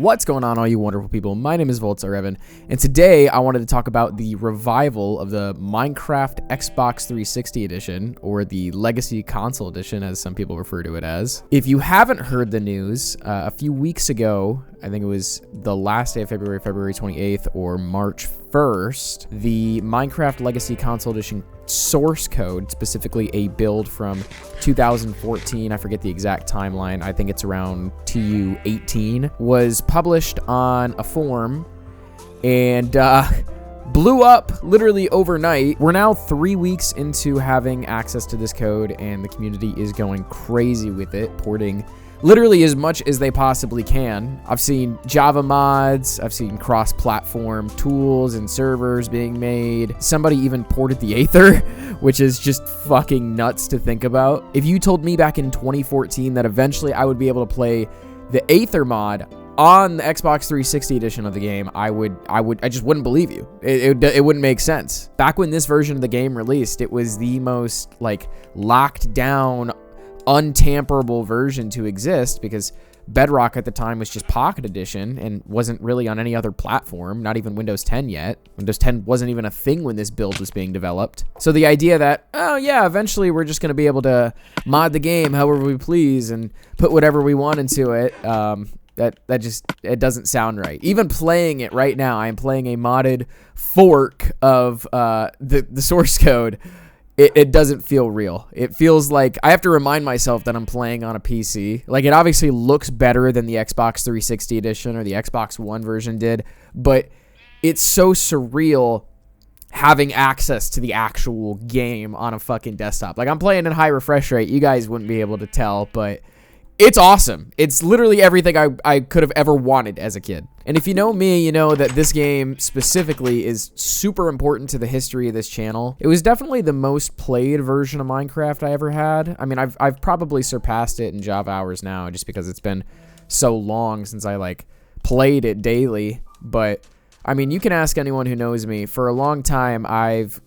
What's going on, all you wonderful people? My name is Voltsar, and today I wanted to talk about the revival of the Minecraft Xbox 360 edition, or the Legacy Console edition, as some people refer to it as. If you haven't heard the news, a few weeks ago, I think it was the last day of February 28th, or March 1st, the Minecraft Legacy Console edition source code, specifically a build from 2014, I forget the exact timeline, I think it's around TU18, was published on a forum and blew up literally overnight. We're now 3 weeks into having access to this code, and the community is going crazy with it, porting literally as much as they possibly can. I've seen Java mods, I've seen cross-platform tools and servers being made. Somebody even ported the Aether, which is just fucking nuts to think about. If you told me back in 2014 that eventually I would be able to play the Aether mod on the Xbox 360 edition of the game, I just wouldn't believe you. It wouldn't make sense. Back when this version of the game released, it was the most like locked down, untamperable version to exist, because Bedrock at the time was just Pocket Edition and wasn't really on any other platform, not even Windows 10 yet. Windows 10 wasn't even a thing when this build was being developed. So the idea that, oh yeah, eventually we're just going to be able to mod the game however we please and put whatever we want into it, it doesn't sound right. Even playing it right now, I am playing a modded fork of the source code. It doesn't feel real. It feels like I have to remind myself that I'm playing on a PC. Like, it obviously looks better than the Xbox 360 edition or the Xbox One version did, but it's so surreal having access to the actual game on a fucking desktop. Like, I'm playing at high refresh rate. You guys wouldn't be able to tell, but it's awesome. It's literally everything I could have ever wanted as a kid. And if you know me, you know that this game specifically is super important to the history of this channel. It was definitely the most played version of Minecraft I ever had. I mean, I've probably surpassed it in Java hours now, just because it's been so long since I like played it daily. But I mean, you can ask anyone who knows me. For a long time, I've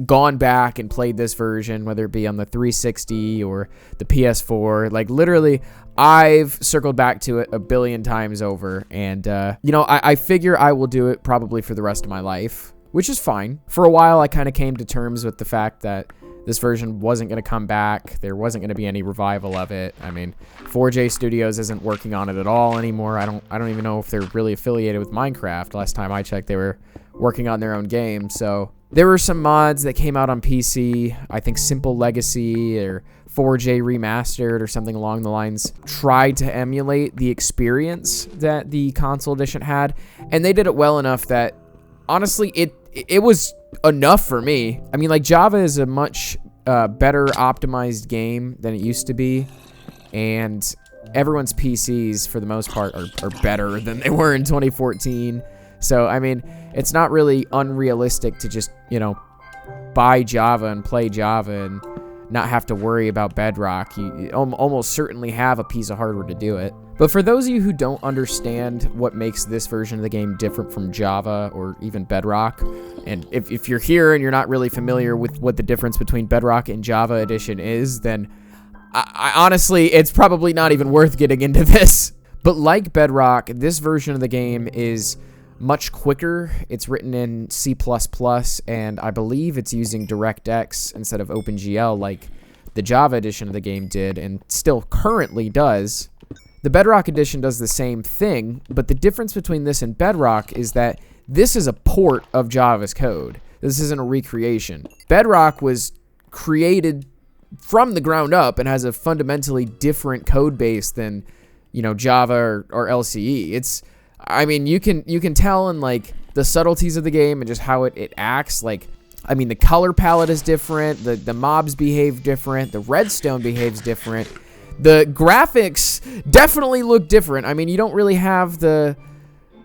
gone back and played this version, whether it be on the 360 or the PS4. Like, literally, I've circled back to it a billion times over. And, you know, I figure I will do it probably for the rest of my life, which is fine. For a while, I kind of came to terms with the fact that this version wasn't going to come back. There wasn't going to be any revival of it. I mean, 4J Studios isn't working on it at all anymore. I don't even know if they're really affiliated with Minecraft. Last time I checked, they were working on their own game. So there were some mods that came out on PC. I think Simple Legacy or 4J Remastered or something along the lines tried to emulate the experience that the console edition had, and they did it well enough that honestly it was enough for me. I mean, like, Java is a much better optimized game than it used to be, and everyone's PCs for the most part are better than they were in 2014. So I mean, it's not really unrealistic to just, you know, buy Java and play Java and not have to worry about Bedrock. You almost certainly have a piece of hardware to do it. But for those of you who don't understand what makes this version of the game different from Java or even Bedrock, and if you're here and you're not really familiar with what the difference between Bedrock and Java Edition is, then I honestly, it's probably not even worth getting into this. But like Bedrock, this version of the game is much quicker. It's written in C++, and I believe it's using DirectX instead of OpenGL like the Java edition of the game did, and still currently does. The Bedrock edition does the same thing, but the difference between this and Bedrock is that this is a port of Java's code. This isn't a recreation. Bedrock was created from the ground up and has a fundamentally different code base than, you know, Java or LCE. I mean, you can tell in, like, the subtleties of the game and just how it acts. Like, I mean, the color palette is different. The mobs behave different. The redstone behaves different. The graphics definitely look different. I mean, you don't really have the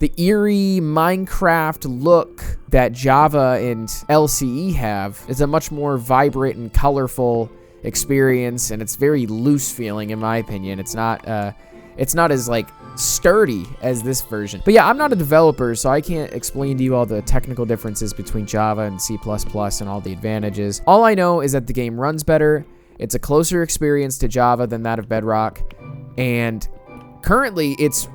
eerie Minecraft look that Java and LCE have. It's a much more vibrant and colorful experience, and it's very loose feeling, in my opinion. It's not as, like, sturdy as this version. But yeah, I'm not a developer, so I can't explain to you all the technical differences between Java and C++ and all the advantages. All I know is that the game runs better. It's a closer experience to Java than that of Bedrock, and currently it's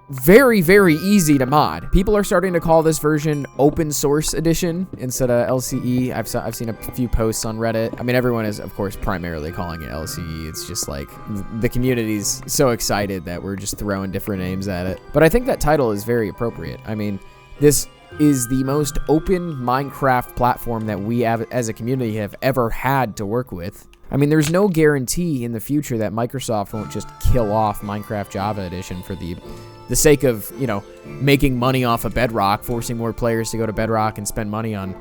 very, very easy to mod. People are starting to call this version open source edition instead of LCE. I've seen a few posts on Reddit. I mean, everyone is, of course, primarily calling it LCE. It's just like the community's so excited that we're just throwing different names at it. But I think that title is very appropriate. I mean, this is the most open Minecraft platform that we as a community have ever had to work with. I mean, there's no guarantee in the future that Microsoft won't just kill off Minecraft Java Edition for the sake of, you know, making money off of Bedrock, forcing more players to go to Bedrock and spend money on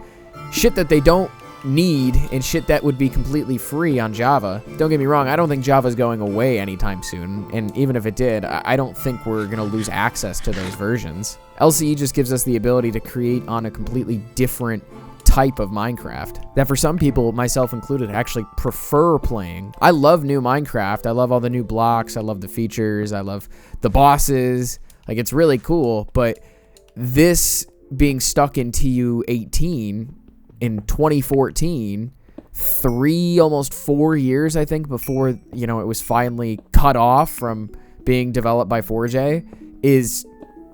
shit that they don't need and shit that would be completely free on Java. Don't get me wrong, I don't think Java's going away anytime soon, and even if it did, I don't think we're going to lose access to those versions. LCE just gives us the ability to create on a completely different type of Minecraft that for some people, myself included, actually prefer playing. I love new Minecraft. I love all the new blocks. I love the features. I love the bosses. Like, it's really cool, but this being stuck in TU18 in 2014, almost 4 years, I think, before, you know, it was finally cut off from being developed by 4J, is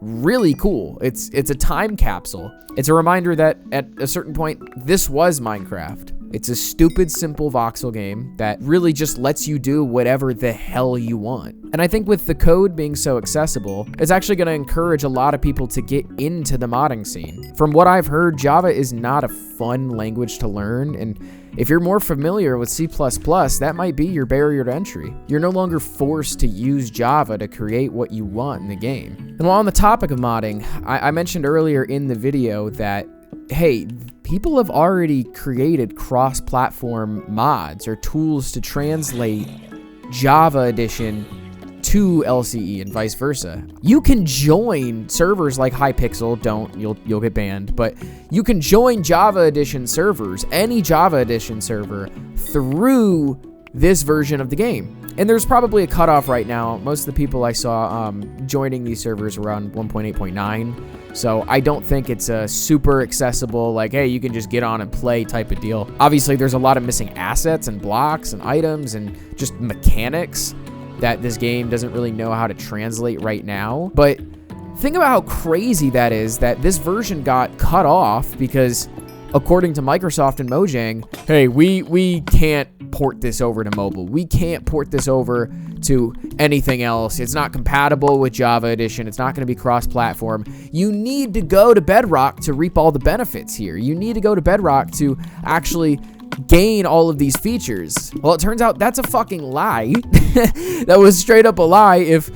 really cool. It's a time capsule. It's a reminder that at a certain point, this was Minecraft. It's a stupid, simple voxel game that really just lets you do whatever the hell you want. And I think with the code being so accessible, it's actually going to encourage a lot of people to get into the modding scene. From what I've heard, Java is not a fun language to learn, and if you're more familiar with C++, that might be your barrier to entry. You're no longer forced to use Java to create what you want in the game. And while on the topic of modding, I mentioned earlier in the video that, hey, people have already created cross-platform mods or tools to translate Java Edition to LCE and vice versa. You can join servers like Hypixel, you'll get banned, but you can join Java Edition servers, any Java Edition server, through this version of the game. And there's probably a cutoff right now. Most of the people I saw joining these servers were on 1.8.9, so I don't think it's a super accessible, like, hey, you can just get on and play type of deal. Obviously, there's a lot of missing assets and blocks and items and just mechanics that this game doesn't really know how to translate right now. But think about how crazy that is, that this version got cut off because, according to Microsoft and Mojang, hey, we can't port this over to mobile. We can't port this over to anything else. It's not compatible with Java Edition. It's not going to be cross-platform. You need to go to Bedrock to reap all the benefits here. You need to go to Bedrock to actually gain all of these features. Well, it turns out that's a fucking lie. That was straight up a lie. If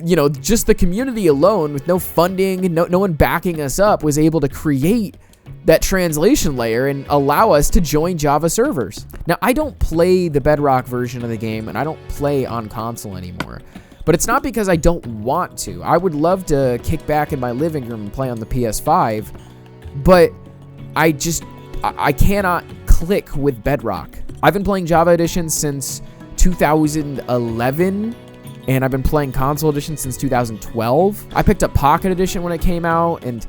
you know, just the community alone with no funding, no one backing us up, was able to create that translation layer and allow us to join Java servers. Now, I don't play the Bedrock version of the game, and I don't play on console anymore. But it's not because I don't want to. I would love to kick back in my living room and play on the PS5, but I cannot click with Bedrock. I've been playing Java Edition since 2011, and I've been playing Console Edition since 2012. I picked up Pocket Edition when it came out, and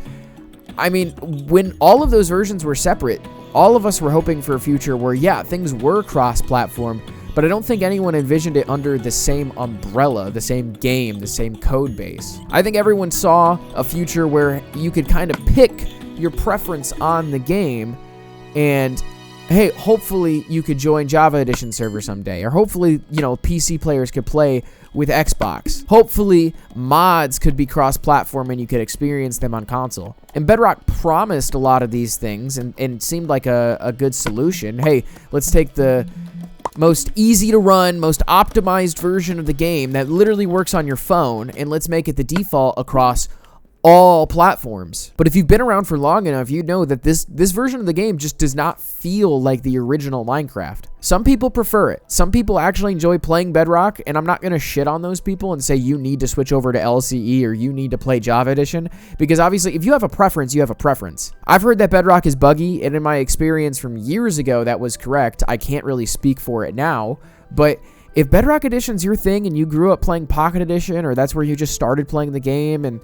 I mean, when all of those versions were separate, all of us were hoping for a future where, yeah, things were cross-platform, but I don't think anyone envisioned it under the same umbrella, the same game, the same code base. I think everyone saw a future where you could kind of pick your preference on the game, and hey, hopefully you could join Java Edition server someday, or hopefully, you know, PC players could play with Xbox. Hopefully mods could be cross-platform and you could experience them on console. And Bedrock promised a lot of these things and seemed like a good solution. Hey, let's take the most easy to run, most optimized version of the game that literally works on your phone, and let's make it the default across all platforms. But if you've been around for long enough, you know that this version of the game just does not feel like the original Minecraft. Some people prefer it. Some people actually enjoy playing Bedrock, and I'm not going to shit on those people and say you need to switch over to LCE or you need to play Java Edition, because obviously if you have a preference, you have a preference. I've heard that Bedrock is buggy, and in my experience from years ago, that was correct. I can't really speak for it now, but if Bedrock Edition's your thing and you grew up playing Pocket Edition, or that's where you just started playing the game, and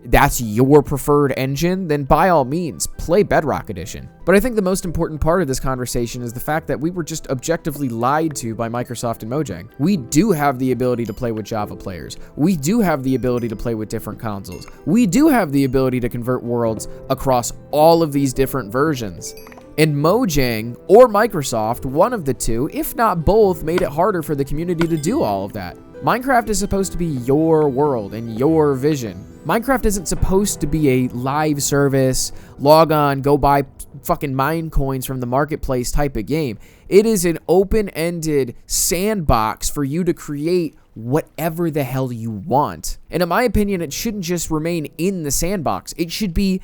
that's your preferred engine, then by all means, play Bedrock Edition. But I think the most important part of this conversation is the fact that we were just objectively lied to by Microsoft and Mojang. We do have the ability to play with Java players. We do have the ability to play with different consoles. We do have the ability to convert worlds across all of these different versions. And Mojang or Microsoft, one of the two, if not both, made it harder for the community to do all of that. Minecraft is supposed to be your world and your vision. Minecraft isn't supposed to be a live service, log on, go buy fucking mine coins from the marketplace type of game. It is an open-ended sandbox for you to create whatever the hell you want. And in my opinion, it shouldn't just remain in the sandbox. It should be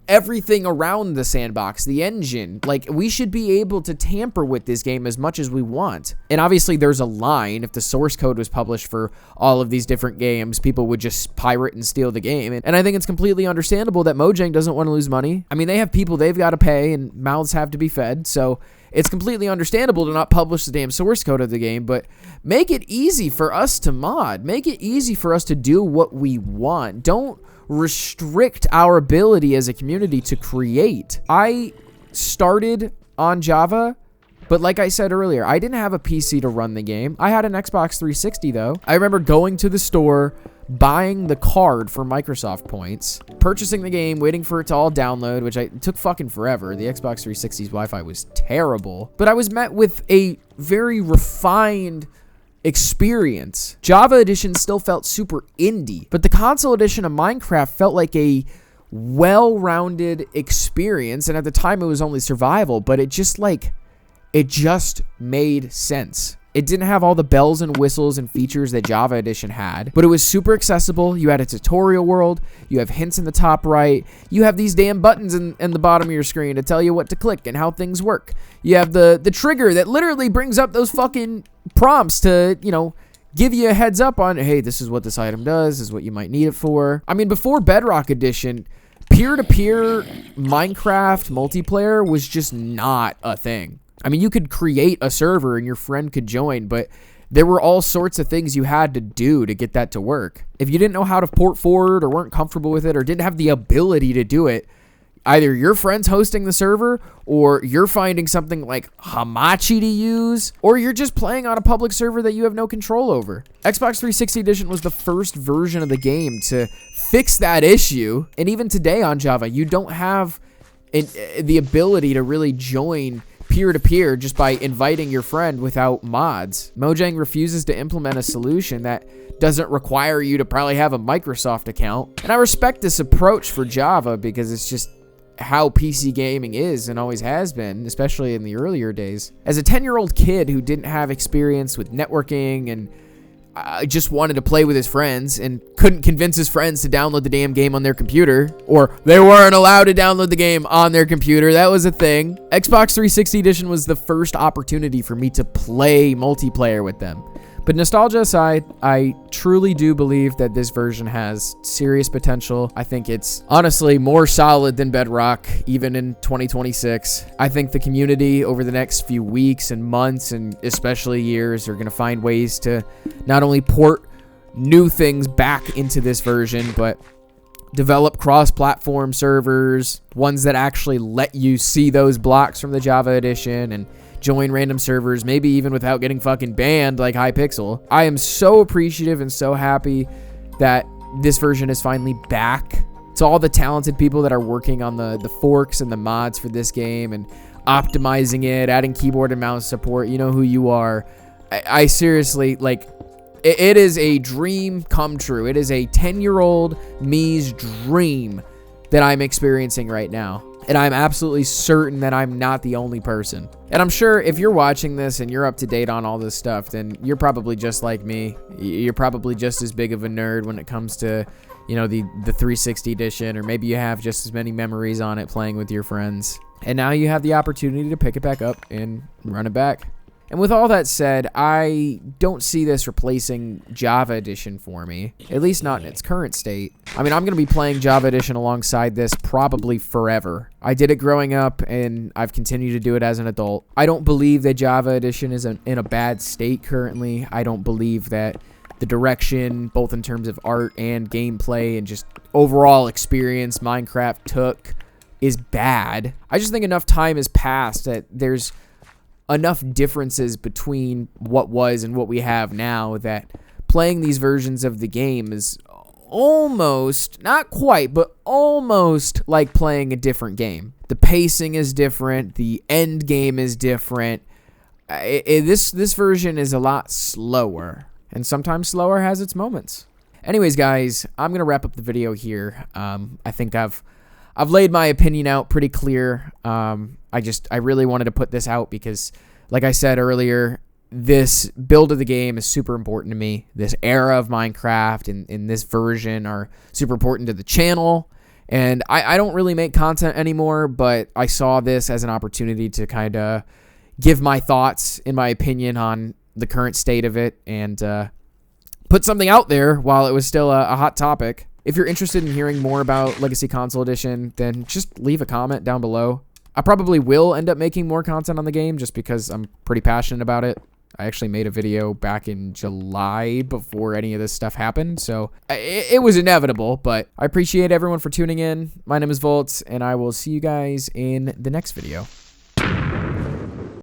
everything around the sandbox, the engine. Like, we should be able to tamper with this game as much as we want. And obviously there's a line. If the source code was published for all of these different games, people would just pirate and steal the game. And I think it's completely understandable that Mojang doesn't want to lose money. I mean, they have people they've got to pay and mouths have to be fed. So it's completely understandable to not publish the damn source code of the game, but make it easy for us to mod. Make it easy for us to do what we want. Don't restrict our ability as a community to create. I started on Java, but like I said earlier, I didn't have a PC to run the game. I had an Xbox 360 though. I remember going to the store, buying the card for Microsoft points, purchasing the game, waiting for it to all download, which it took fucking forever. The Xbox 360's Wi-Fi was terrible, but I was met with a very refined experience. Java Edition still felt super indie, but the console edition of Minecraft felt like a well-rounded experience, and at the time it was only survival, but it just made sense. It didn't have all the bells and whistles and features that Java Edition had, but it was super accessible. You had a tutorial world, you have hints in the top right, you have these damn buttons in the bottom of your screen to tell you what to click and how things work. You have the trigger that literally brings up those fucking prompts to, you know, give you a heads up on, hey, this is what this item does, this is what you might need it for. I mean, before Bedrock Edition, peer-to-peer Minecraft multiplayer was just not a thing. I mean, you could create a server and your friend could join, but there were all sorts of things you had to do to get that to work. If you didn't know how to port forward or weren't comfortable with it or didn't have the ability to do it, either your friend's hosting the server or you're finding something like Hamachi to use, or you're just playing on a public server that you have no control over. Xbox 360 Edition was the first version of the game to fix that issue. And even today on Java, you don't have the ability to really join peer-to-peer just by inviting your friend without mods. Mojang refuses to implement a solution that doesn't require you to probably have a Microsoft account. And I respect this approach for Java because it's just how PC gaming is and always has been, especially in the earlier days. As a 10-year-old kid who didn't have experience with networking and just wanted to play with his friends and couldn't convince his friends to download the damn game on their computer, or they weren't allowed to download the game on their computer. That was a thing. Xbox 360 Edition was the first opportunity for me to play multiplayer with them. But nostalgia aside, I truly do believe that this version has serious potential. I think it's honestly more solid than Bedrock, even in 2026. I think the community over the next few weeks and months, and especially years, are going to find ways to not only port new things back into this version, but develop cross-platform servers, ones that actually let you see those blocks from the Java edition and join random servers, maybe even without getting fucking banned like Hypixel. I am so appreciative and so happy that this version is finally back. To all the talented people that are working on the forks and the mods for this game and optimizing it, adding keyboard and mouse support, you know who you are. I seriously, like, it is a dream come true. It is a 10-year-old me's dream that I'm experiencing right now. And I'm absolutely certain that I'm not the only person. And I'm sure if you're watching this and you're up to date on all this stuff, then you're probably just like me. You're probably just as big of a nerd when it comes to, you know, the 360 edition, or maybe you have just as many memories on it playing with your friends. And now you have the opportunity to pick it back up and run it back. And with all that said, I don't see this replacing Java Edition for me, at least not in its current state. I mean, I'm going to be playing Java Edition alongside this probably forever. I did it growing up, and I've continued to do it as an adult. I don't believe that Java Edition is in a bad state currently. I don't believe that the direction, both in terms of art and gameplay and just overall experience Minecraft took is bad. I just think enough time has passed that there's enough differences between what was and what we have now that playing these versions of the game is almost, not quite, but almost like playing a different game. The pacing is different. The end game is different. This version is a lot slower, and sometimes slower has its moments. Anyways, guys, I'm gonna wrap up the video here. I think I've laid my opinion out pretty clear. I really wanted to put this out because, like I said earlier, this build of the game is super important to me. This era of Minecraft and in this version are super important to the channel. And I don't really make content anymore, but I saw this as an opportunity to kind of give my thoughts, in my opinion, on the current state of it and put something out there while it was still a hot topic. If you're interested in hearing more about Legacy Console Edition, then just leave a comment down below. I probably will end up making more content on the game just because I'm pretty passionate about it. I actually made a video back in July before any of this stuff happened, so it was inevitable, but I appreciate everyone for tuning in. My name is Volts, and I will see you guys in the next video.